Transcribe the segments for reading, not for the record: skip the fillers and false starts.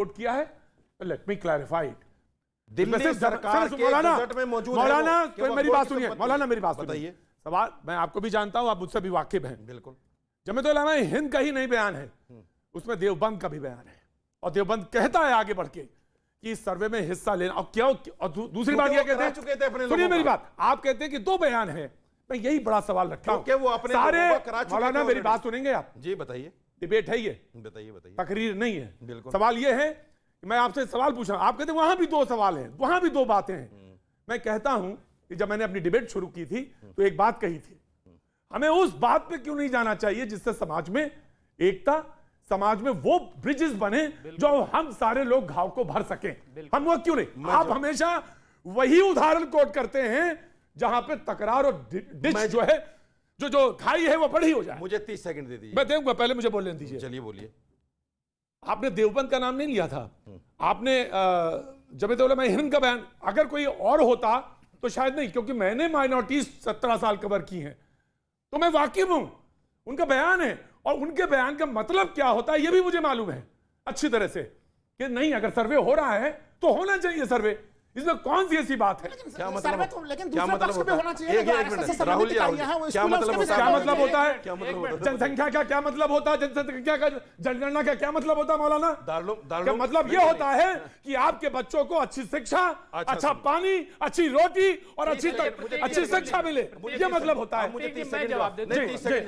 Coat किया है, let me clarify it. Delhi सरकार के बजट में मौजूद है मौलाना वो, तो मेरी बात सुनिए, मौलाना मेरी बात बताइए। सवाल मैं आपको भी जानता हूं, आप मुझसे भी वाकिफ हैं। बिल्कुल। जमीयत उलमा हिंद का ही नहीं बयान है, उसमें देवबंद का भी बयान है, और देवबंद कहता है आगे बढ़ के कि इस सर्वे में हिस्सा लेना, और क्या और दूसरी बात यह कहते हैं, सुनिए मेरी बात, आप कहते हैं कि 2 बयान है, मैं यही बड़ा सवाल रखता हूं, वो अपने सारे मौलाना मेरी बात सुनेंगे आप? जी बताइए। डिबेट है ये, बताइए बताइए। तकरीर नहीं है। बिल्कुल। सवाल ये है, मैं आपसे सवाल पूछा, आप कहते हैं वहां भी 2 सवाल हैं, वहां भी 2 बातें हैं। मैं कहता हूं कि जब मैंने अपनी डिबेट शुरू की थी तो एक बात कही थी, हमें उस बात पे क्यों नहीं जाना चाहिए जिससे समाज में एकता, समाज में वो ब्रिजेस बने जो हम सारे लोग घाव को भर सकें, हम वो क्यों नहीं? आप हमेशा वही उदाहरण कोट करते हैं जहां पे तकरार और डिच जो है, जो खाई है वो बड़ी हो जाए। मुझे 30 सेकंड दे दीजिए। मैं दूंगा, पहले मुझे बोलने दीजिए। चलिए बोलिए। आपने देवबंद का नाम नहीं लिया था, आपने जमीयत उलमा हिंद का बयान, अगर कोई और होता तो शायद नहीं, क्योंकि मैंने माइनॉरिटीज 17 साल कवर की हैं तो मैं वाकिफ हूं, उनका बयान है, और उनके बयान का मतलब क्या होता है यह भी मुझे मालूम है अच्छी तरह से, कि नहीं अगर सर्वे हो रहा है तो होना चाहिए सर्वे, इसमें कौन सी ऐसी बात है? क्या मतलब? तो, लेकिन दूसरे पक्ष पे होना चाहिए। राहुल जी, क्या मतलब होता है? जनसंख्या का क्या मतलब होता है? जनसंख्या का, जनगणना का क्या मतलब होता है मौलाना? क्या मतलब ये होता है कि आपके बच्चों को अच्छी शिक्षा, अच्छा पानी, अच्छी रोटी और अच्छी शिक्षा मिले, ये मतलब होता है। मुझे 30 सेकंड जवाब दे दीजिए।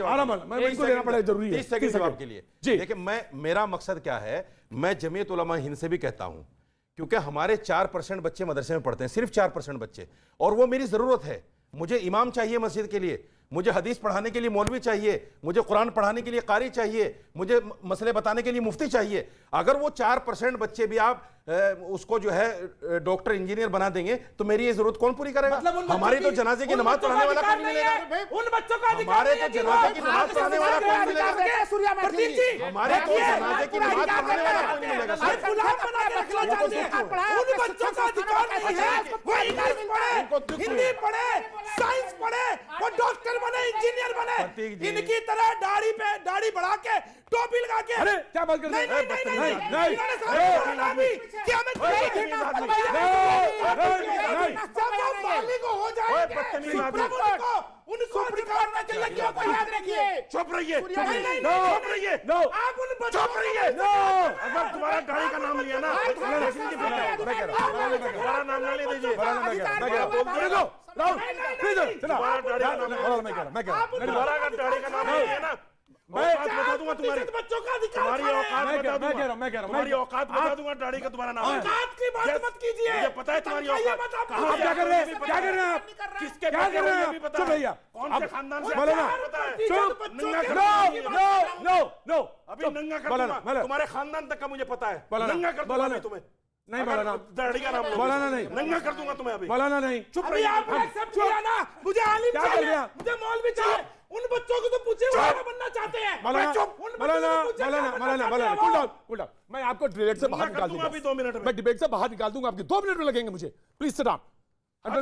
मैं इनको देना पड़ेगा, जरूरी है 30 सेकंड जवाब के लिए। देखिए मेरा मकसद क्या है, मैं जमीयत उलमा हिंद से भी कहता हूं, क्योंकि हमारे 4% बच्चे मदरसे में पढ़ते हैं, सिर्फ 4% बच्चे, और वो मेरी जरूरत है। मुझे इमाम चाहिए मस्जिद के लिए, मुझे हदीस पढ़ाने के लिए मौलवी चाहिए, मुझे कुरान पढ़ाने के लिए कारी चाहिए, मुझे मसले बताने के लिए मुफ्ती चाहिए। अगर वो 4% बच्चे भी आप उसको जो है डॉक्टर इंजीनियर बना देंगे तो मेरी ये जरूरत कौन पूरी करेगा? हमारे तो जनाजे की नमाज पढ़ाने वाला कौन मिलेगा? उन बच्चों का हमारे तो जनाजे की नमाज पढ़ाने वाला कौन मिलेगा? हमारे तो जनाजे की नमाज पढ़ाने वाला कौन मिलेगा? उन बच्चों का अधिकार नहीं है वो इंग्लिश पढ़े, हिंदी पढ़े, साइंस पढ़े, वो डॉक्टर बने, इंजीनियर बने, इनकी तरह दाढ़ी बढ़ा के टोपी लगा के। अरे क्या बात कर रहे हैं? नहीं क्या मैं चुप रहिए। आप उन बच्चों अगर तुम्हारा गाड़ी का नाम लिया ना, तुम्हारा नाम ना ले दीजिए। तुम्हारा अगर गाड़ी का नाम लिया ना, औकात बता दूंगा तुम्हारी, बच्चों का अधिकार, तुम्हारी औकात बता दूंगा, तुम्हारी औकात बता दूंगा दाढ़ी का तुम्हारा नाम। औकात की बात मत कीजिए, मुझे पता है तुम्हारी औकात। आप क्या कर रहे हैं? क्या कर रहे हैं आप? किसके क्या कर रहे हैं आप? चुप भैया, कौन से खानदान से बोलो ना, पता है? चुप, नो अभी नंगा कर दूंगा, तुम्हारे खानदान तक का मुझे पता है, नंगा कर दूंगा तुम्हें। नहीं बोलाना, दाढ़ी का नाम बोलाना नहीं, नंगा कर दूंगा तुम्हें अभी। बोलाना नहीं, चुप रहिए। आपने एक्सेप्ट किया ना, मुझे आलिम चाहिए, मुझे मौलवी चाहिए, उन बच्चों को तो पूछे वो बनना चाहते हैं। मौलाना, मैं आपको डिबेट से बाहर निकाल दूंगा अभी 2 मिनट में। मैं डिबेट से बाहर निकाल दूंगा, आपके 2 मिनट में लगेंगे मुझे, please sit down,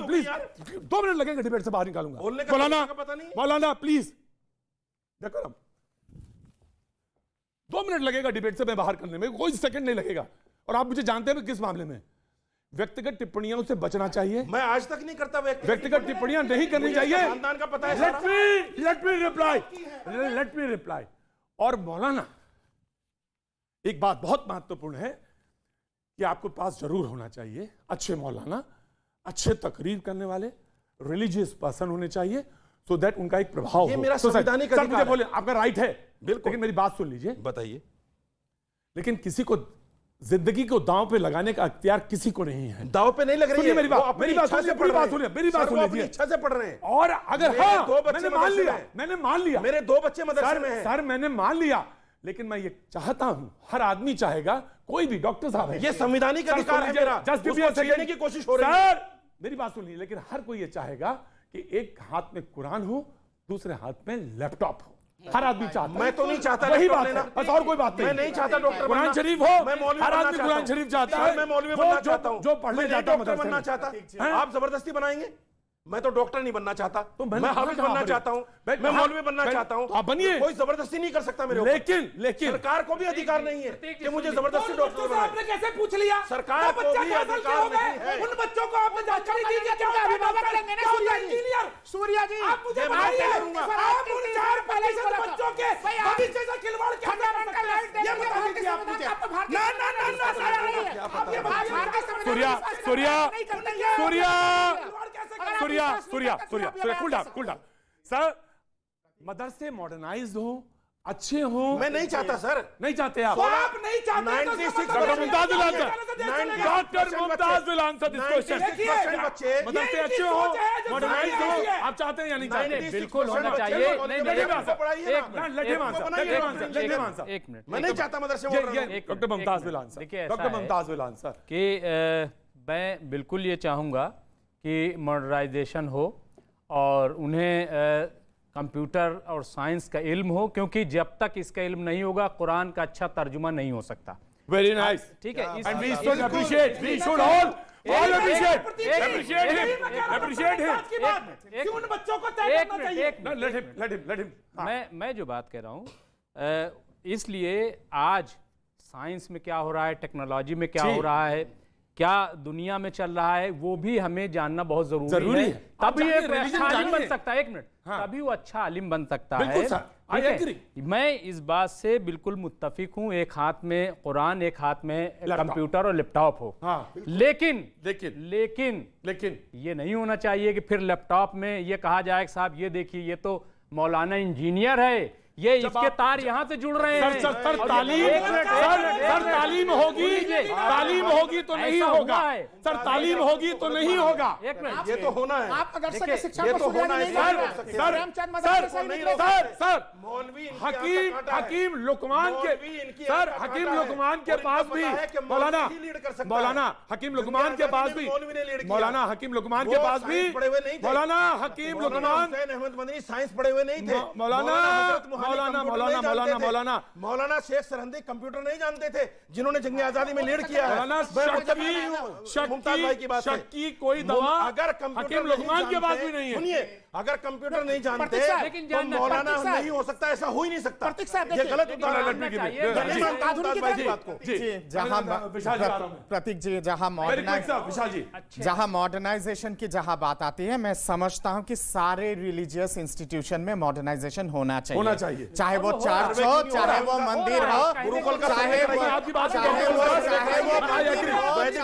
please 2 minute लगेंगे, डिबेट से बाहर निकालूंगा। मौलाना प्लीज देखो ना, 2 मिनट लगेगा डिबेट से मैं बाहर करने में, कोई सेकंड नहीं लगेगा। और आप मुझे जानते हैं किस मामले में, व्यक्तिगत टिप्पणियों से बचना चाहिए। मैं आज तक नहीं करता व्यक्तिगत टिप्पणियां नहीं करनी चाहिए। खानदान का पता है। Let me reply. और मौलाना, एक बात बहुत महत्वपूर्ण है कि आपके पास जरूर होना चाहिए अच्छे मौलाना, अच्छे तकरीर करने वाले, रिलीजियस पर्सन होने चाहिए, सो दैट उनका एक प्रभाव हो। ये मेरा संवैधानिक अधिकार है। बोले आपका राइट है, बिल्कुल, लेकिन मेरी बात सुन लीजिए। बताइए। लेकिन किसी को जिंदगी को दांव पे लगाने का अख्तियार किसी को नहीं है। दांव पे नहीं लग रही है मेरी बात सुनिए, मेरी बात सुनिए, इच्छा से पढ़ रहे हैं। और अगर मैंने मान लिया मेरे 2 बच्चे मदरसे में हैं। सर मैंने मान लिया, लेकिन मैं ये चाहता हूं, हर आदमी चाहेगा, कोई भी डॉक्टर साहब है, ये संवैधानिक अधिकार है मेरा, उसको छीनने की कोशिश हो रही है। सर मेरी बात सुनिए, लेकिन हर कोई ये चाहेगा कि एक हाथ में कुरान हो, दूसरे हाथ में लैपटॉप हो, हर आदमी चाहता है। मैं तो नहीं चाहता, वही बात है, बस और कोई बात नहीं। मैं नहीं चाहता डॉक्टर बनना, कुरान शरीफ हो, मैं मौलवी हर बनना आदमी कुरान शरीफ चाहता है। है, मैं मौलवी बनना चाहता हूं, जो पढ़ने जाता है डॉक्टर बनना चाहता। आप जबरदस्ती बनाएंगे? मैं तो डॉक्टर नहीं बनना चाहता, तो मैं हाफिज बनना चाहता हूँ, मैं मौलवी बनना चाहता हूँ। आप बनिए, कोई जबरदस्ती नहीं कर सकता मेरे ऊपर। लेकिन सरकार को भी अधिकार नहीं है कि मुझे जबरदस्ती डॉक्टर बनाए। आपने कैसे पूछ लिया? सरकार को भी अधिकार नहीं है। उन बच्चों को आपने जानकारी दी कि क्या होता है इंजीनियर? सूर्या जी, आप मुझे बताइए, आप उन 4% बच्चों के भविष्य से खिलवाड़ कैसे कर सकते हैं? ये बता दीजिए आप मुझे। ना ना ना ना आप ये बताइए। Surya cool down sir. मदरसे मॉडर्नाइज्ड हो, अच्छे हो। मैं नहीं चाहता सर। नहीं चाहते आप? तो आप नहीं चाहते तो 96% doctor Mumtaz will answer this question. 96% बच्चे मदरसे अच्छे हो, मॉडर्नाइज्ड हो, आप चाहते हैं या नहीं चाहते? बिल्कुल होना चाहिए। एक मिनट, मैं नहीं चाहता मदरसे डॉक्टर मुमताज विल आंसर। देखिए, ऐसा डॉक्टर है मुमताज विल आंसर कि मैं बिल्कुल ये चाहूँगा कि मॉडर्नाइजेशन हो और उन्हें कंप्यूटर और साइंस का इल्म हो, क्योंकि जब तक इसका इल्म नहीं होगा कुरान का अच्छा तर्जुमा नहीं हो सकता। Very nice. ठीक है, And we should appreciate, we should all appreciate him. क्यों उन बच्चों को तय करना चाहिए? No, let him. मैं जो बात कह रहा हूँ, इसलिए आज साइंस में क्या हो रहा है, टेक्नोलॉजी में क्या हो रहा है, क्या दुनिया में चल रहा है, वो भी हमें जानना बहुत जरूरी है। तभी एक अच्छा आलिम बन सकता है। एक मिनट, तभी वो अच्छा आलिम बन सकता है। मैं इस बात से बिल्कुल मुत्तफिक हूं, एक हाथ में कुरान, एक हाथ में कंप्यूटर और लैपटॉप हो। लेकिन ये नहीं होना चाहिए कि फिर लैपटॉप में ये कहा जाए कि साहब ये देखिए, ये तो मौलाना इंजीनियर है, ये इसके तार यहाँ से जुड़ रहे हैं। सर तालीम होगी तो नहीं होगा। सर तालीम होगी तो नहीं होगा। एक मिनट, ये तो होना है। आप अगर शिक्षा ये तो होना है सर हकीम लुकमान के पास भी मौलाना हकीम लुकमान के पास भी मौलाना हकीम लुकमान के पास भी मौलाना हकीम लुकमान अहमद मदनी साइंस पढ़े हुए नहीं थे। मौलाना शेख सरहंदी कंप्यूटर नहीं जानते थे, जिन्होंने जंग आजादी में लीड किया है। मुमताज भाई की बात है। शक की कोई दवा अगर हकीम लुकमान के पास भी नहीं है। सुनिए, अगर कंप्यूटर नहीं जानते तो मौलाना नहीं हो सकता, ऐसा हो ही नहीं सकता। ये गलत उदाहरण प्रतीक जी, जहां मॉडर्नाइजेशन की जहां बात आती है, मैं समझता हूं कि सारे रिलीजियस इंस्टीट्यूशन में मॉडर्नाइजेशन होना चाहिए। चाहे वो चर्च हो, चाहे वो मंदिर हो, चाहे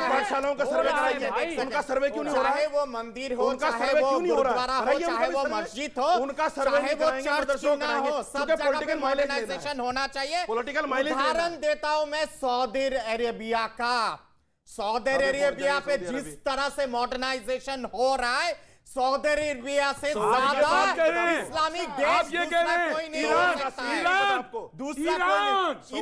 पाठशालाओं का सर्वे कराइए, उनका सर्वे क्यों नहीं हो रहा है? चाहे वो मंदिर हो, चाहे वो गुरुद्वारा हो, चाहे वो मस्जिद हो, उनका सर्वे चाहे वो चर्च क्यों ना हो, सब जगह पे मॉडर्नाइजेशन होना चाहिए। पॉलिटिकल माइलेज उदाहरण देता हूं मैं सऊदी अरेबिया का। सऊदी अरेबिया पे जिस तरह से मॉडर्नाइजेशन हो रहा है, सऊदी अरेबिया से ज्यादा इस्लामिक देश दूसरा कोई नहीं हो सकता है। दूसरा कोई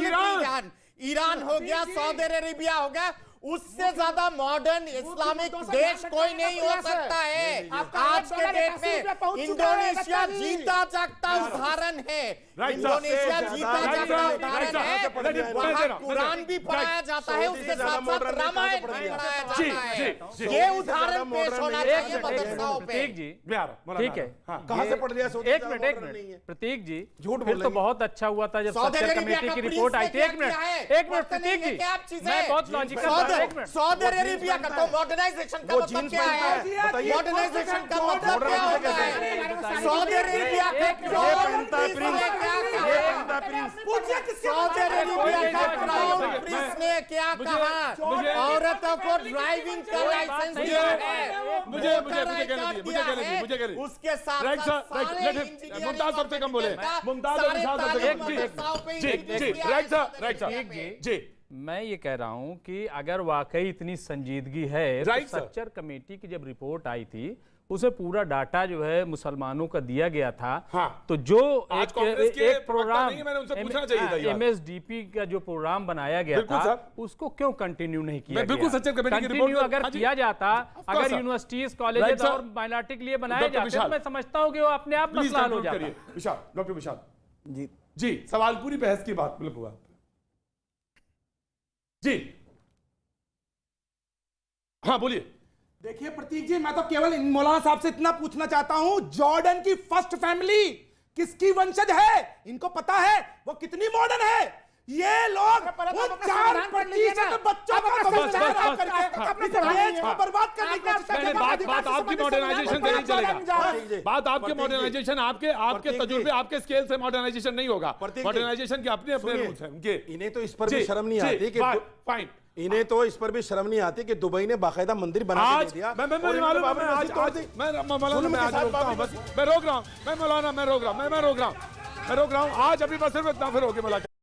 ईरान, ईरान हो गया, सऊदी अरेबिया हो गया, उससे ज्यादा मॉडर्न इस्लामिक देश कोई नहीं हो सकता है। आज के डेट में इंडोनेशिया जीता जागता उदाहरण है। इंडोनेशिया जीता जागता उदाहरण है। वहां कुरान भी पढ़ाया जाता है, उसके साथ साथ रामायण भी पढ़ाया जाता है। ये उदाहरण पेश होना चाहिए मदरसाओं पे। प्रतीक जी, ठीक है, कहां से पढ़ लिया? एक मिनट प्रतीक जी, फिर तो बहुत अच्छा हुआ था जब स्ट्रक्चर कमेटी की रिपोर्ट आई थी। एक मिनट प्रतीक जी, मैं बहुत लॉजिकल। सऊदी अरेबिया का तो मॉडर्नाइजेशन का मतलब क्या है? मॉडर्नाइजेशन का मतलब क्या होता है? सऊदी अरेबिया के क्राउन प्रिंस ने क्या कहा? औरतों को ड्राइविंग का लाइसेंस दिया है, मुझे उसके साथ मुमताज सबसे कम बोले। जी, मैं ये कह रहा हूं कि अगर वाकई इतनी संजीदगी है, तो स्ट्रक्चर कमेटी की जब रिपोर्ट आई थी, उसे पूरा डाटा जो है मुसलमानों का दिया गया था। तो जो एक प्रोग्राम MSDP का जो प्रोग्राम बनाया गया था, उसको क्यों कंटिन्यू नहीं किया गया? कंटिन्यू अगर किया जाता, अगर यूनिवर्सिटीज, कॉलेजेस और माइनॉरिटी के लिए बनाए जाते, तो मैं समझता हूँ कि वो अपने आप मसला हल हो जाता। डॉक्टर विशाल जी, सवाल पूरी बहस की बात मतलब हुआ जी, हाँ बोलिए। देखिए प्रतीक जी, मैं तो केवल मौलाना साहब से इतना पूछना चाहता हूं, जॉर्डन की फर्स्ट फैमिली किसकी वंशज है? इनको पता है वो कितनी मॉडर्न है? ये लोग वो 4% बच्चों को बर्बाद करने की कोशिश करते हैं। बात आपकी मॉडर्नाइजेशन से नहीं चलेगा। बात आपके मॉडर्नाइजेशन, आपके तजुर्बे, आपके स्केल से मॉडर्नाइजेशन नहीं होगा। मॉडर्नाइजेशन के अपने अपने रूल्स हैं उनके। इन्हें तो इस पर भी शर्म नहीं आती कि फाइन, इन्हें तो इस पर भी शर्म नहीं आती कि दुबई ने बाकायदा मंदिर बना के दे दिया। मैं रोक रहा हूं, मैं रोक रहा हूं, आज अभी बस सिर्फ इतना फिर होके मुलाकात।